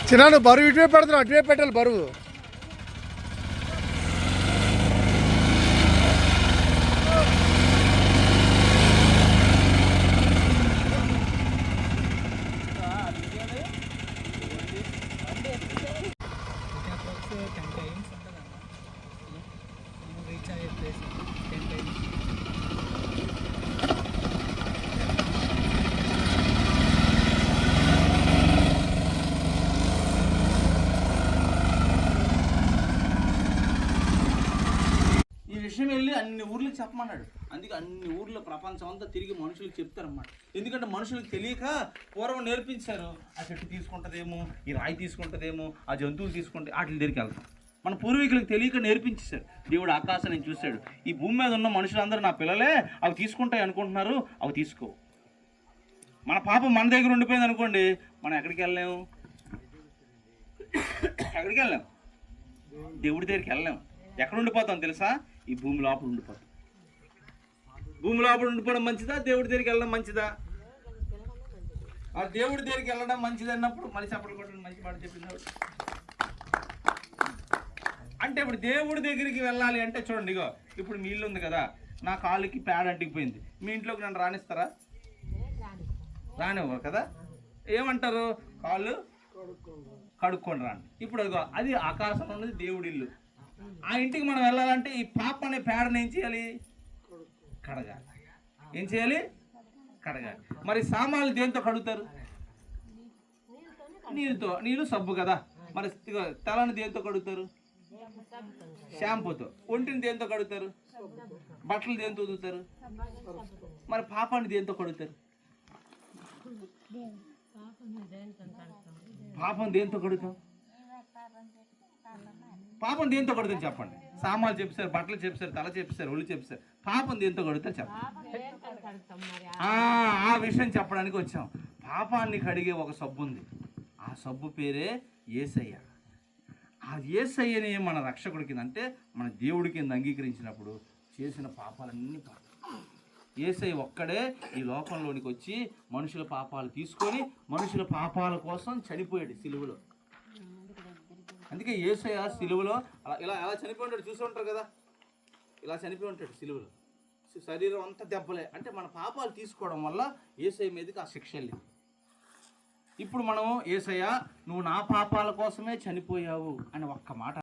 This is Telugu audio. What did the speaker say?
చిన్న నువ్వు బరువు ఇటువే పెడుతున్నావు, అటువే పెట్టాలి బరువు. విషయం వెళ్ళి అన్ని ఊర్లకు చెప్పమన్నాడు. అందుకే అన్ని ఊర్లో ప్రపంచం అంతా తిరిగి మనుషులకు చెప్తారన్నమాట. ఎందుకంటే మనుషులకు తెలియక పూర్వం నేర్పించారు. ఆ చెట్టు తీసుకుంటుందేమో, ఈ రాయి తీసుకుంటుందేమో, ఆ జంతువులు తీసుకుంటే వాటి దగ్గరికి వెళ్తాం. మన పూర్వీకులకు తెలియక నేర్పించేశారు. దేవుడు ఆకాశాన్ని చూశాడు, ఈ భూమి మీద ఉన్న మనుషులందరూ నా పిల్లలే, అవి తీసుకుంటాయి అనుకుంటున్నారు, అవి తీసుకో. మన పాపం మన దగ్గర ఉండిపోయింది అనుకోండి, మనం ఎక్కడికి వెళ్ళలేము, ఎక్కడికి వెళ్ళాము, దేవుడి దగ్గరికి వెళ్ళలేము. ఎక్కడ ఉండిపోతాం తెలుసా? ఈ భూమి లోపల ఉండిపోతాం. భూమి లోపల ఉండిపోవడం మంచిదా, దేవుడి దగ్గరికి వెళ్ళడం మంచిదా? ఆ దేవుడి దగ్గరికి వెళ్ళడం మంచిది అన్నప్పుడు మళ్ళీ చెప్పడం కూడా మంచి మాట చెప్పింది. అంటే ఇప్పుడు దేవుడి దగ్గరికి వెళ్ళాలి అంటే చూడండి, ఇగో ఇప్పుడు మీ ఇల్లు ఉంది కదా, నా కాళ్ళకి పేడ అంటికిపోయింది, మీ ఇంట్లోకి నన్ను రానిస్తారా? రానివ్వరు కదా. ఏమంటారు? కాళ్ళు కడుక్కొని రాండి. ఇప్పుడు అది ఆకాశంలో ఉన్నది దేవుడి ఇల్లు. ఆ ఇంటికి మనం వెళ్ళాలంటే ఈ పాప అనే పేడను ఏం చేయాలి? కడగాలి. ఏం చేయాలి? కడగాలి. మరి సామాన్లు దేంతో కడుగుతారు? నీళ్ళతో. నీళ్ళు సబ్బు కదా. మరి తలని దేంతో కడుగుతారు? షాంపూతో. ఒంటిని దేంతో కడుగుతారు? బట్టలు దేంతో ఉదుతారు? మరి పాపాన్ని దేంతో కడుగుతారు? పాపం దేంతో కడుగుతాం? పాపం దేంతో కడుగుతారు చెప్పండి. సామాన్లు చెప్పారు, బట్టలు చెప్పారు, తల చెప్పారు, ఒళ్ళు చెప్పారు. పాపం దేంతో కడుగుతారు చెప్పండి. ఆ విషయం చెప్పడానికి వచ్చాం. పాపాన్ని కడిగే ఒక సబ్బు ఉంది. ఆ సబ్బు పేరే యేసయ్య. ఆ యేసయ్యని మన రక్షకుడి కింద, అంటే మన దేవుడి కింద అంగీకరించినప్పుడు చేసిన పాపాలన్నీ యేసయ్య ఒక్కడే ఈ లోకంలోనికి వచ్చి మనుషుల పాపాలు తీసుకొని మనుషుల పాపాల కోసం చనిపోయాడు సిలువలో. అందుకే యేసయ్య సిలువలో ఇలా ఎలా చనిపోయి ఉంటాడు చూసి ఉంటారు కదా. ఇలా చనిపోయి ఉంటాడు సిలువలో, శరీరం అంతా దెబ్బలే. అంటే మన పాపాలు తీసుకోవడం వల్ల యేసయ్య మీదకి ఆ శిక్ష వెళ్ళింది. ఇప్పుడు మనం యేసయ్య నువ్వు నా పాపాల కోసమే చనిపోయావు అని ఒక్క మాట